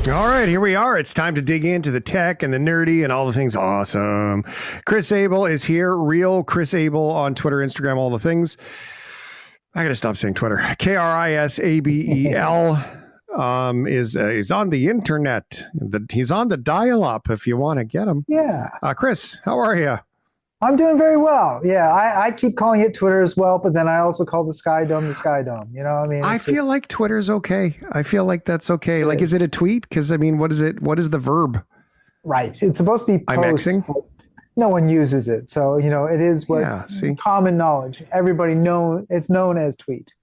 All right, here we are. It's time to dig into the tech and the nerdy and all the things awesome. Chris Abel is here. Real Chris Abel on Twitter, Instagram, all the things. I got to stop saying Twitter. KRISABEL is on the internet. He's on the dial-up if you want to get him. Yeah, Chris, how are you? I'm doing very well. Yeah, I keep calling it Twitter as well, but then I also call the Sky Dome the Sky Dome. You know, I mean, I feel like Twitter's okay. I feel like that's okay. Like, is it a tweet? Because I mean, what is it? What is the verb? right. It's supposed to be I'm post. Xing. But no one uses it, so you know it is what Yeah, see? common knowledge. Everybody know it's known as tweet.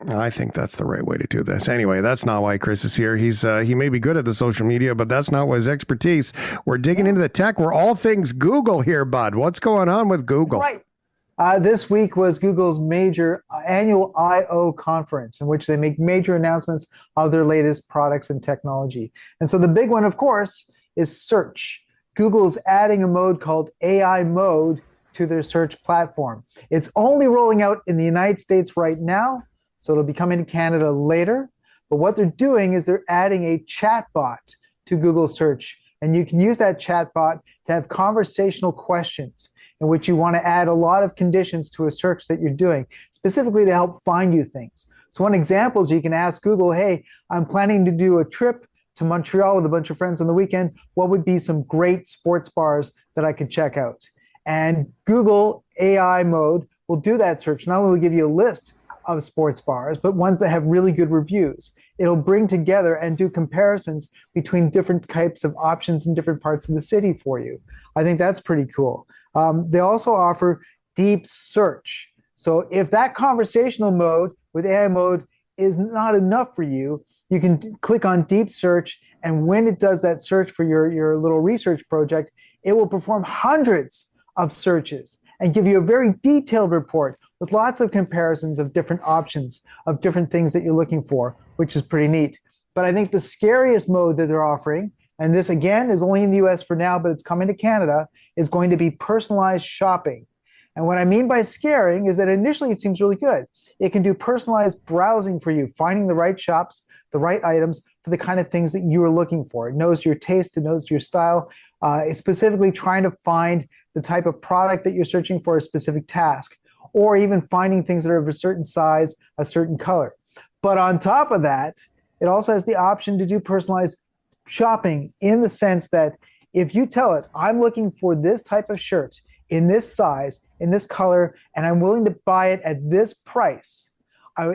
I think that's the right way to do this. Anyway, that's not why Chris is here. He may be good at the social media, but that's not his expertise. We're digging into the tech. We're all things Google here, bud. What's going on with Google? Right. This week was Google's major annual I/O conference, in which they make major announcements of their latest products and technology. And so the big one, of course, is search. Google is adding a mode called AI mode to their search platform. It's only rolling out in the United States right now, so it'll be coming to Canada later. But what they're doing is they're adding a chatbot to Google Search. And you can use that chatbot to have conversational questions in which you want to add a lot of conditions to a search that you're doing, specifically to help find you things. So one example is you can ask Google, hey, I'm planning to do a trip to Montreal with a bunch of friends on the weekend. What would be some great sports bars that I could check out? And Google AI mode will do that search. Not only will it give you a list of sports bars, but ones that have really good reviews. It'll bring together and do comparisons between different types of options in different parts of the city for you. I think that's pretty cool. They also offer deep search. So if that conversational mode with AI mode is not enough for you, you can click on deep search, and when it does that search for your little research project, it will perform hundreds of searches and give you a very detailed report with lots of comparisons of different options, of different things that you're looking for, which is pretty neat. But I think the scariest mode that they're offering, and this again is only in the US for now, but it's coming to Canada, is going to be personalized shopping. And what I mean by scaring is that initially it seems really good. It can do personalized browsing for you, finding the right shops, the right items for the kind of things that you are looking for. It knows your taste, it knows your style. It's specifically trying to find the type of product that you're searching for a specific task, or even finding things that are of a certain size, a certain color. But on top of that, it also has the option to do personalized shopping in the sense that if you tell it, I'm looking for this type of shirt in this size, in this color, and I'm willing to buy it at this price,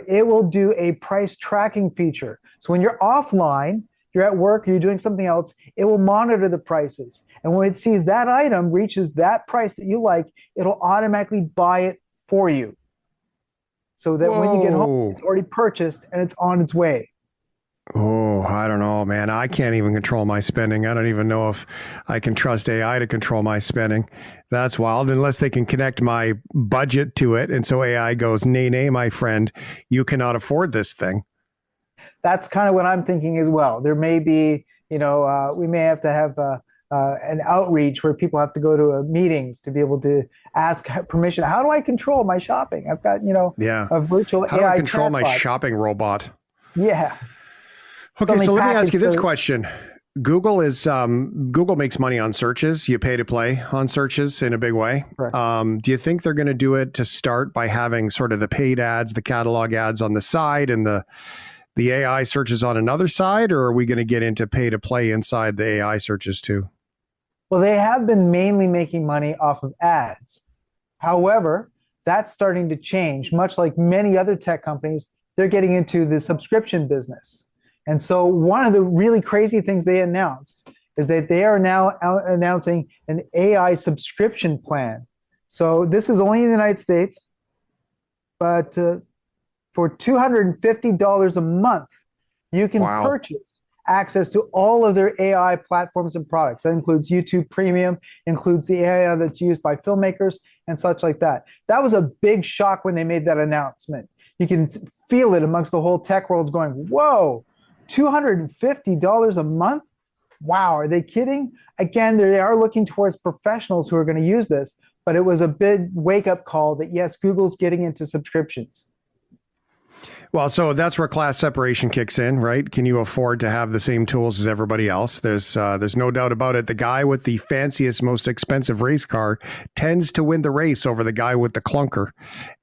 it will do a price tracking feature. So when you're offline, you're at work or you're doing something else, it will monitor the prices. And when it sees that item reaches that price that you like, it'll automatically buy it for you. So that when you get home, it's already purchased and it's on its way. Oh, I don't know, man. I can't even control my spending. I don't even know if I can trust AI to control my spending. That's wild, unless they can connect my budget to it. And so AI goes, nay, nay, my friend, you cannot afford this thing. That's kind of what I'm thinking as well. There may be, we may have to have an outreach where people have to go to meetings to be able to ask permission. How do I control my shopping? I've got, a virtual How AI do I control my chatbot. shopping robot? Yeah. Okay, so let me ask you this question. Google makes money on searches. You pay to play on searches in a big way. Right. Do you think they're going to do it to start by having sort of the paid ads, the catalog ads on the side, and the AI searches on another side, or are we going to get into pay to play inside the AI searches too? Well, they have been mainly making money off of ads. However, that's starting to change. Much like many other tech companies, they're getting into the subscription business. And so one of the really crazy things they announced is that they are now announcing an AI subscription plan. So this is only in the United States, but for $250 a month, you can purchase access to all of their AI platforms and products. That includes YouTube Premium, includes the AI that's used by filmmakers and such like that. That was a big shock when they made that announcement. You can feel it amongst the whole tech world going, whoa, $250 a month? Wow, are they kidding? Again, they are looking towards professionals who are going to use this, but it was a big wake-up call that yes, Google's getting into subscriptions. Well, so that's where class separation kicks in, right? Can you afford to have the same tools as everybody else? There's no doubt about it. The guy with the fanciest, most expensive race car tends to win the race over the guy with the clunker,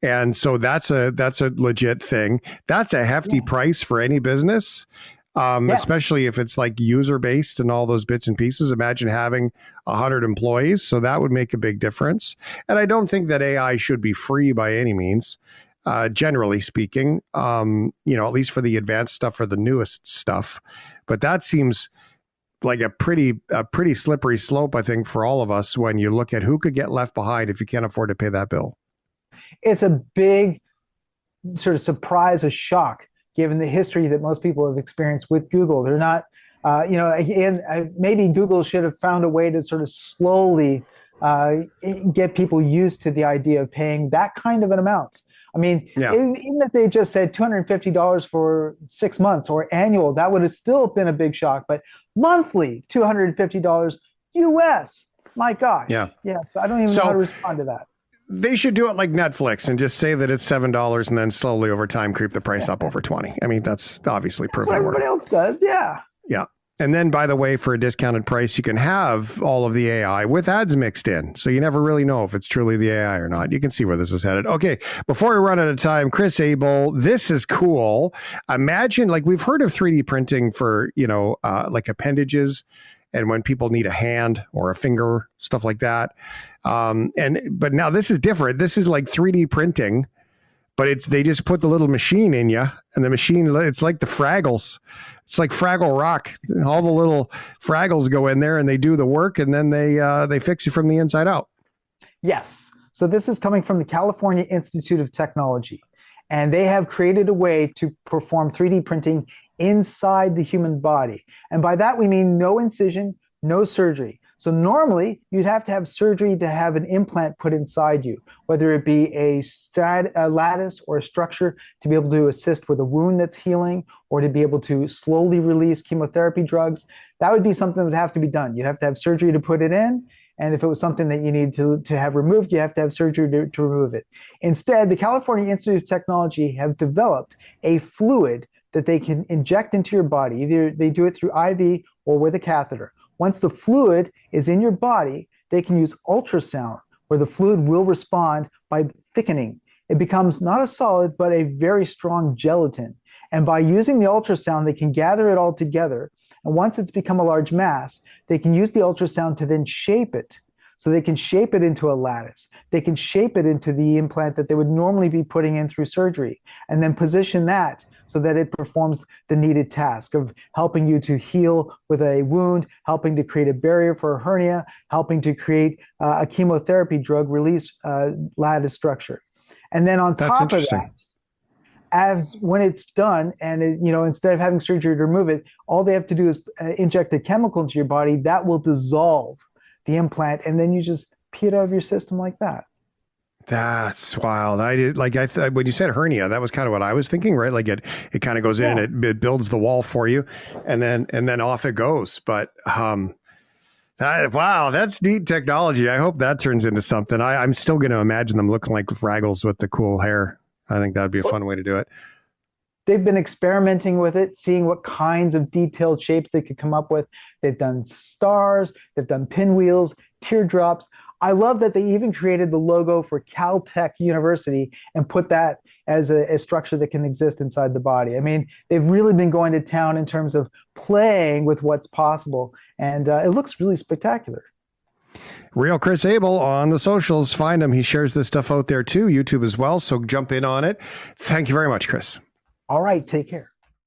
and so that's a legit thing. That's a hefty price for any business, Yes. especially if it's like user based and all those bits and pieces. Imagine having 100 employees, so that would make a big difference. And I don't think that AI should be free by any means. Generally speaking, at least for the advanced stuff or the newest stuff. But that seems like a pretty slippery slope, I think, for all of us when you look at who could get left behind if you can't afford to pay that bill. It's a big sort of surprise, a shock, given the history that most people have experienced with Google. They're not, maybe Google should have found a way to sort of slowly get people used to the idea of paying that kind of an amount. I mean, even if they just said $250 for 6 months or annual, that would have still been a big shock. But monthly, $250 US, my gosh. Yeah. So I don't even know how to respond to that. They should do it like Netflix and just say that it's $7 and then slowly over time creep the price up over 20. I mean, that's obviously proven. That's what everybody else does. Yeah. Yeah. And then, by the way, for a discounted price, you can have all of the AI with ads mixed in. So you never really know if it's truly the AI or not. You can see where this is headed. Okay, before we run out of time, Chris Abel, this is cool. Imagine, like, we've heard of 3D printing for, like appendages and when people need a hand or a finger, stuff like that. But now this is different. This is like 3D printing, but they just put the little machine in you, and the machine, it's like the Fraggles. It's like Fraggle Rock. All the little Fraggles go in there and they do the work, and then they fix you from the inside out. Yes. So this is coming from the California Institute of Technology, and they have created a way to perform 3D printing inside the human body. And by that, we mean no incision, no surgery. So normally you'd have to have surgery to have an implant put inside you, whether it be a lattice or a structure to be able to assist with a wound that's healing, or to be able to slowly release chemotherapy drugs. That would be something that would have to be done. You'd have to have surgery to put it in. And if it was something that you need to have removed, you have to have surgery to remove it. Instead, the California Institute of Technology have developed a fluid that they can inject into your body. Either they do it through IV or with a catheter. Once the fluid is in your body, they can use ultrasound, where the fluid will respond by thickening. It becomes not a solid, but a very strong gelatin. And by using the ultrasound, they can gather it all together. And once it's become a large mass, they can use the ultrasound to then shape it. So they can shape it into a lattice. They can shape it into the implant that they would normally be putting in through surgery, and then position that so that it performs the needed task of helping you to heal with a wound, helping to create a barrier for a hernia, helping to create a chemotherapy drug release lattice structure. And then on top of that, as when it's done, and instead of having surgery to remove it, all they have to do is inject a chemical into your body that will dissolve the implant, and then you just pee it out of your system like that. That's wild. When you said hernia, that was kind of what I was thinking, right? Like it kind of goes in and it builds the wall for you, and then off it goes. But wow, that's neat technology. I hope that turns into something. I'm still going to imagine them looking like Fraggles with the cool hair. I think that'd be a fun way to do it. They've been experimenting with it, seeing what kinds of detailed shapes they could come up with. They've done stars, they've done pinwheels, teardrops. I love that they even created the logo for Caltech University and put that as a structure that can exist inside the body. I mean, they've really been going to town in terms of playing with what's possible, and it looks really spectacular. Real Chris Abel on the socials. Find him. He shares this stuff out there too, YouTube as well. So jump in on it. Thank you very much, Chris. All right, take care.